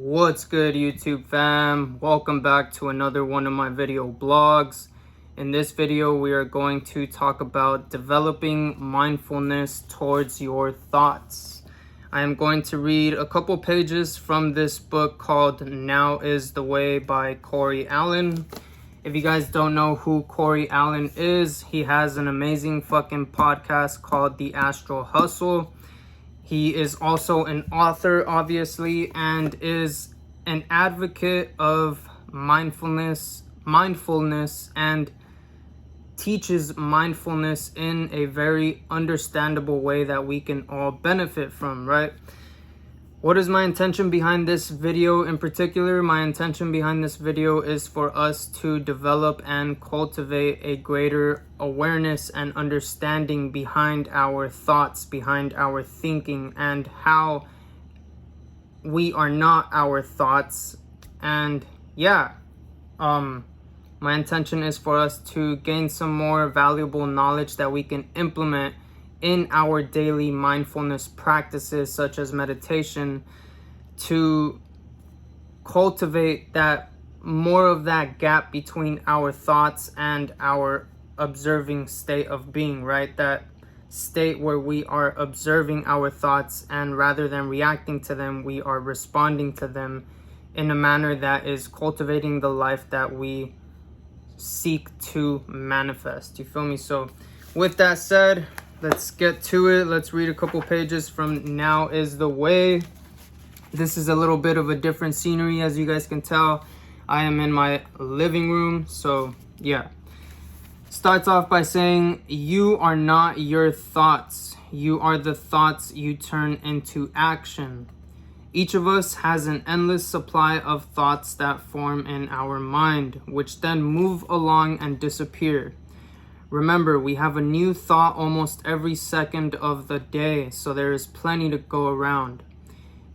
What's good, YouTube fam? Welcome back to another one of my video blogs. In this video, we are going to talk about developing mindfulness towards your thoughts. I am going to read a couple pages from this book called Now is the Way by Cory Allen. If you guys don't know who Cory Allen is, he has an amazing fucking podcast called the Astral Hustle. He is also an author, obviously, and is an advocate of mindfulness, and teaches mindfulness in a very understandable way that we can all benefit from, right? What is my intention behind this video in particular? My intention behind this video is for us to develop and cultivate a greater awareness and understanding behind our thoughts, behind our thinking, and how we are not our thoughts. And my intention is for us to gain some more valuable knowledge that we can implement in our daily mindfulness practices, such as meditation, to cultivate that more of that gap between our thoughts and our observing state of being, right? That state where we are observing our thoughts, and rather than reacting to them, we are responding to them in a manner that is cultivating the life that we seek to manifest. You feel me? So with that said, let's get to it. Let's read a couple pages from Now is the Way. This is a little bit of a different scenery, as you guys can tell. I am in my living room, so yeah. Starts off by saying, you are not your thoughts. You are the thoughts you turn into action. Each of us has an endless supply of thoughts that form in our mind, which then move along and disappear. Remember, we have a new thought almost every second of the day, so there is plenty to go around.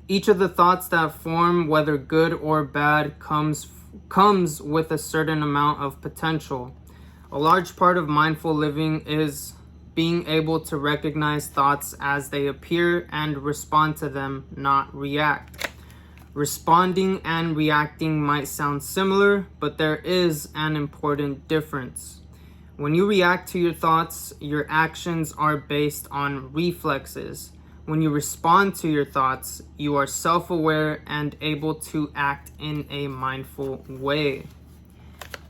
Each of the thoughts that form, whether good or bad, comes with a certain amount of potential. A large part of mindful living is being able to recognize thoughts as they appear and respond to them, not react. Responding and reacting might sound similar, but there is an important difference. When you react to your thoughts, your actions are based on reflexes. When you respond to your thoughts, you are self-aware and able to act in a mindful way.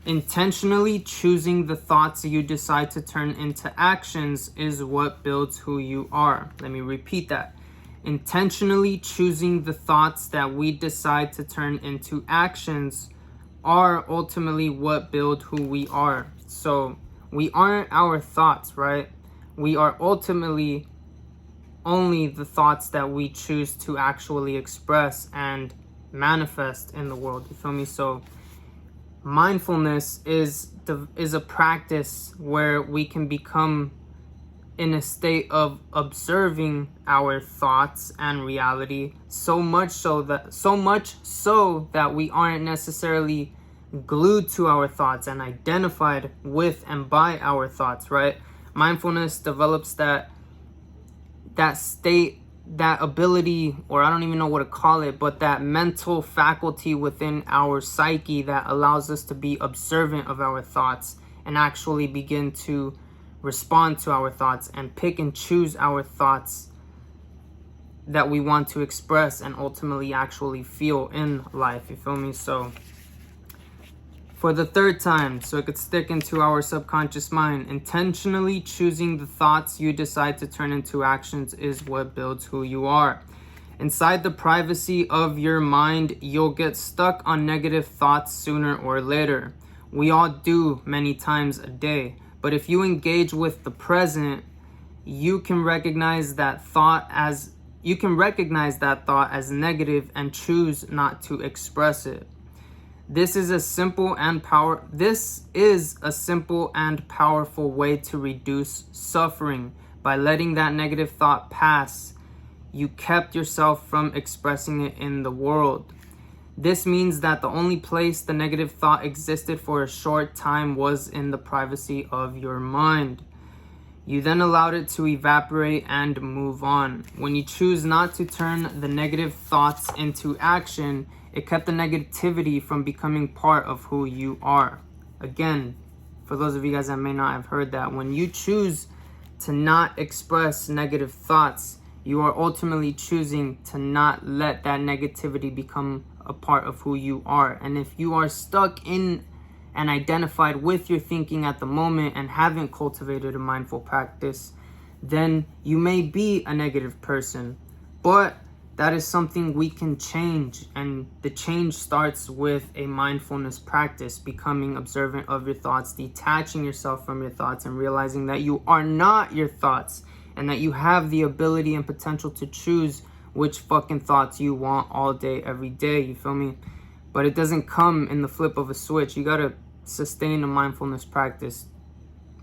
Intentionally choosing the thoughts you decide to turn into actions is what builds who you are. Let me repeat that. Intentionally choosing the thoughts that we decide to turn into actions are ultimately what build who we are. So we aren't our thoughts, right? We are ultimately only the thoughts that we choose to actually express and manifest in the world. You feel me? So mindfulness is a practice where we can become in a state of observing our thoughts and reality, so much so that we aren't necessarily glued to our thoughts and identified with and by our thoughts, right? Mindfulness develops that state, that ability, or I don't even know what to call it, but that mental faculty within our psyche that allows us to be observant of our thoughts and actually begin to respond to our thoughts and pick and choose our thoughts that we want to express and ultimately actually feel in life. You feel me? So for the third time, so it could stick into our subconscious mind, intentionally choosing the thoughts you decide to turn into actions is what builds who you are. Inside the privacy of your mind, you'll get stuck on negative thoughts sooner or later. We all do many times a day. But if you engage with the present, you can recognize that thought as negative and choose not to express it. This is a simple and powerful way to reduce suffering. By letting that negative thought pass, you kept yourself from expressing it in the world. This means that the only place the negative thought existed for a short time was in the privacy of your mind. You then allowed it to evaporate and move on. When you choose not to turn the negative thoughts into action, it kept the negativity from becoming part of who you are. Again, for those of you guys that may not have heard that, when you choose to not express negative thoughts, you are ultimately choosing to not let that negativity become a part of who you are. And if you are stuck in and identified with your thinking at the moment and haven't cultivated a mindful practice, then you may be a negative person. But that is something we can change, and the change starts with a mindfulness practice, becoming observant of your thoughts, detaching yourself from your thoughts, and realizing that you are not your thoughts, and that you have the ability and potential to choose which fucking thoughts you want all day, every day, you feel me? But it doesn't come in the flip of a switch. You gotta sustain a mindfulness practice.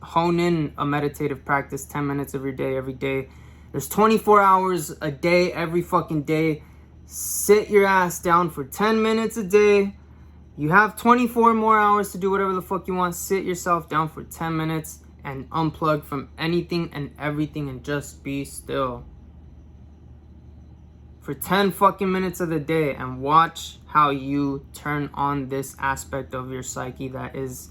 Hone in a meditative practice 10 minutes of your day, every day. There's 24 hours a day, every fucking day. Sit your ass down for 10 minutes a day. You have 24 more hours to do whatever the fuck you want. Sit yourself down for 10 minutes and unplug from anything and everything and just be still. For 10 fucking minutes of the day, and watch how you turn on this aspect of your psyche that is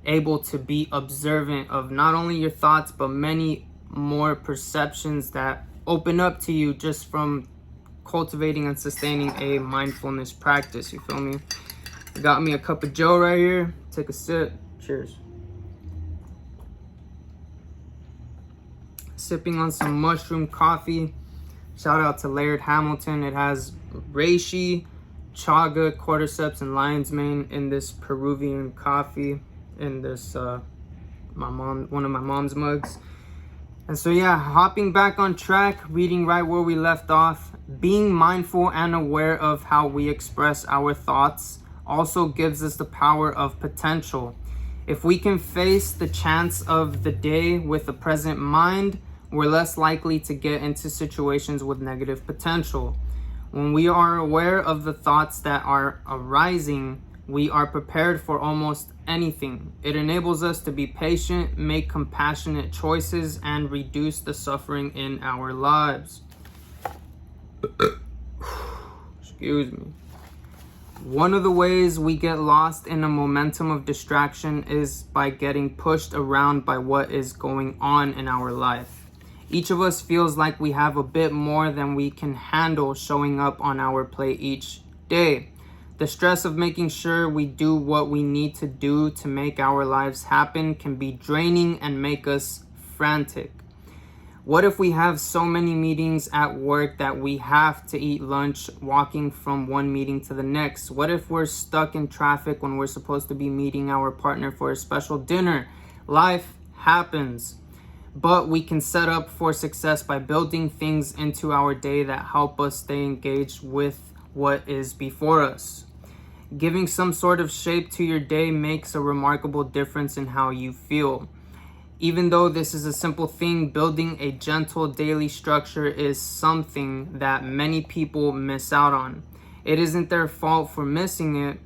able to be observant of not only your thoughts, but many more perceptions that open up to you just from cultivating and sustaining a mindfulness practice. You feel me? I got me a cup of Joe right here. Take a sip. Cheers. Sipping on some mushroom coffee. Shout out to Laird Hamilton. It has reishi, chaga, cordyceps, and lion's mane in this Peruvian coffee. In this one of my mom's mugs. And so yeah, hopping back on track, reading right where we left off. Being mindful and aware of how we express our thoughts also gives us the power of potential. If we can face the chance of the day with a present mind, we're less likely to get into situations with negative potential. When we are aware of the thoughts that are arising, we are prepared for almost anything. It enables us to be patient, make compassionate choices, and reduce the suffering in our lives. Excuse me. One of the ways we get lost in a momentum of distraction is by getting pushed around by what is going on in our life. Each of us feels like we have a bit more than we can handle showing up on our plate each day. The stress of making sure we do what we need to do to make our lives happen can be draining and make us frantic. What if we have so many meetings at work that we have to eat lunch walking from one meeting to the next? What if we're stuck in traffic when we're supposed to be meeting our partner for a special dinner? Life happens. But we can set up for success by building things into our day that help us stay engaged with what is before us. Giving some sort of shape to your day makes a remarkable difference in how you feel. Even though this is a simple thing, building a gentle daily structure is something that many people miss out on. It isn't their fault for missing it.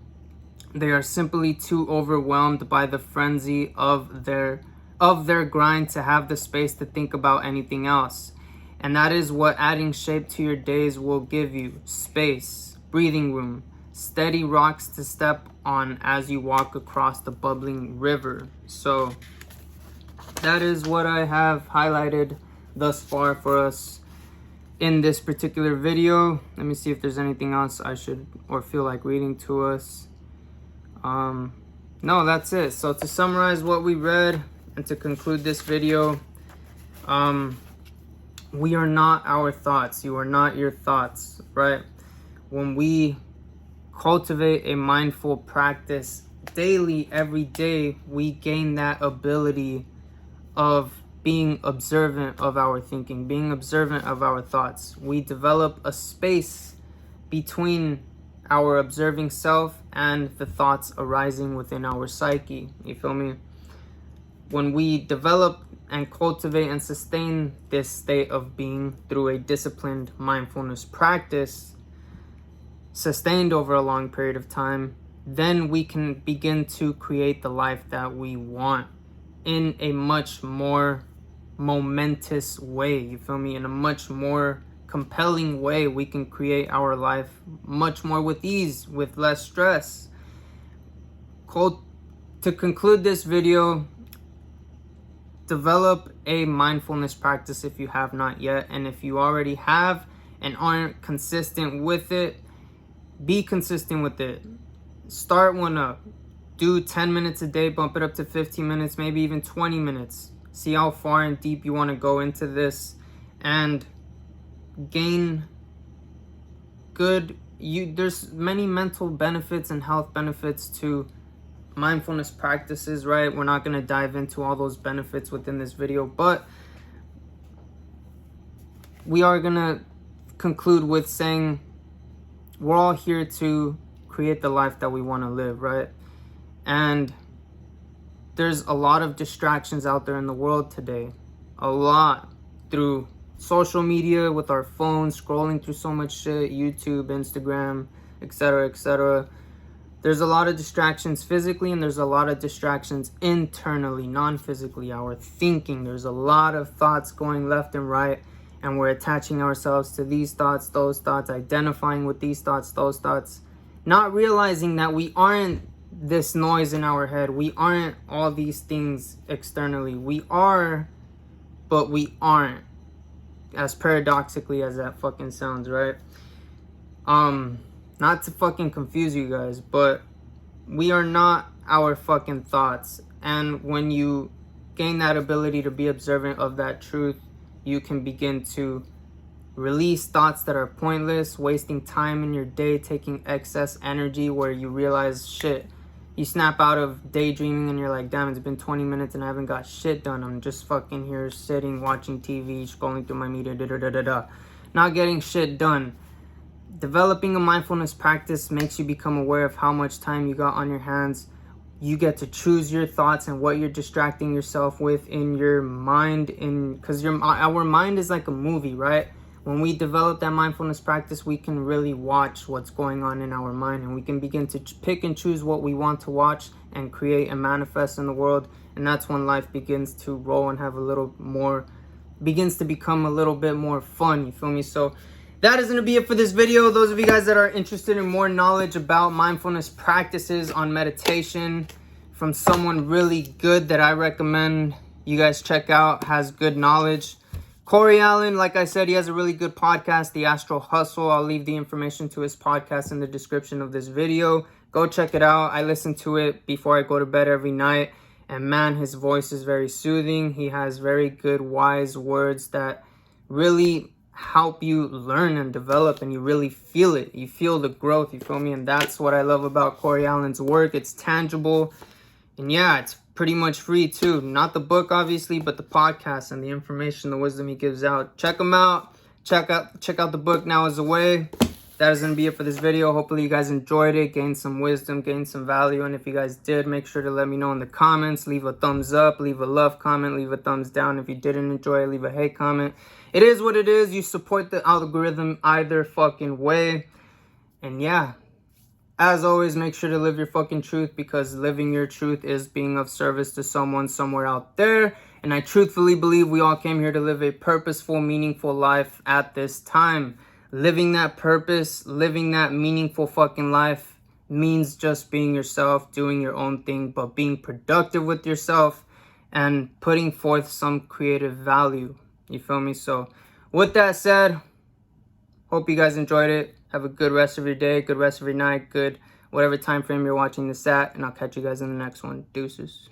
They are simply too overwhelmed by the frenzy of their grind to have the space to think about anything else. And that is what adding shape to your days will give you: space, breathing room, steady rocks to step on as you walk across the bubbling river. So that is what I have highlighted thus far for us in this particular video. Let me see if there's anything else I should or feel like reading to us. No, that's it. So to summarize what we read and to conclude this video, we are not our thoughts. You are not your thoughts, right? When we cultivate a mindful practice daily, every day, we gain that ability of being observant of our thinking, being observant of our thoughts. We develop a space between our observing self and the thoughts arising within our psyche. You feel me? When we develop and cultivate and sustain this state of being through a disciplined mindfulness practice, sustained over a long period of time, then we can begin to create the life that we want in a much more momentous way, you feel me? In a much more compelling way, we can create our life much more with ease, with less stress. To conclude this video, develop a mindfulness practice if you have not yet, and if you already have and aren't consistent with it, be consistent with it. Start one up. Do 10 minutes a day, bump it up to 15 minutes, maybe even 20 minutes. See how far and deep you want to go into this, and gain there's many mental benefits and health benefits to mindfulness practices, right? We're not going to dive into all those benefits within this video, but we are going to conclude with saying we're all here to create the life that we want to live, right? And there's a lot of distractions out there in the world today. A lot. Through social media, with our phones, scrolling through so much shit, YouTube, Instagram, etc., etc. There's a lot of distractions physically, and there's a lot of distractions internally, non-physically, our thinking. There's a lot of thoughts going left and right, and we're attaching ourselves to these thoughts, those thoughts, identifying with these thoughts, those thoughts, not realizing that we aren't this noise in our head. We aren't all these things externally. We are, but we aren't. As paradoxically as that fucking sounds, right? Not to fucking confuse you guys, but we are not our fucking thoughts. And when you gain that ability to be observant of that truth, you can begin to release thoughts that are pointless, wasting time in your day, taking excess energy, where you realize, shit, you snap out of daydreaming and you're like, damn, it's been 20 minutes and I haven't got shit done. I'm just fucking here sitting, watching TV, scrolling through my media, not getting shit done. Developing a mindfulness practice makes you become aware of how much time you got on your hands. You get to choose your thoughts and what you're distracting yourself with in your mind, because our mind is like a movie, right? When we develop that mindfulness practice, we can really watch what's going on in our mind, and we can begin to pick and choose what we want to watch and create and manifest in the world. And that's when life begins to roll and begins to become a little bit more fun, you feel me? So that is going to be it for this video. Those of you guys that are interested in more knowledge about mindfulness practices on meditation from someone really good that I recommend you guys check out, has good knowledge, Cory Allen, like I said, he has a really good podcast, The Astral Hustle. I'll leave the information to his podcast in the description of this video. Go check it out. I listen to it before I go to bed every night. And man, his voice is very soothing. He has very good, wise words that really help you learn and develop, and you really feel it. You feel the growth, you feel me? And that's what I love about Cory Allen's work. It's tangible. And yeah, it's pretty much free too. Not the book, obviously, but the podcast and the information, the wisdom he gives out. Check him out. Check out the book Now Is the Way. That is going to be it for this video. Hopefully you guys enjoyed it, gained some wisdom, gained some value. And if you guys did, make sure to let me know in the comments. Leave a thumbs up, leave a love comment, leave a thumbs down. If you didn't enjoy it, leave a hate comment. It is what it is. You support the algorithm either fucking way. And yeah, as always, make sure to live your fucking truth, because living your truth is being of service to someone somewhere out there. And I truthfully believe we all came here to live a purposeful, meaningful life at this time. Living that purpose, living that meaningful fucking life means just being yourself, doing your own thing, but being productive with yourself and putting forth some creative value. You feel me? So with that said, hope you guys enjoyed it. Have a good rest of your day, good rest of your night, good whatever time frame you're watching this at, and I'll catch you guys in the next one. Deuces.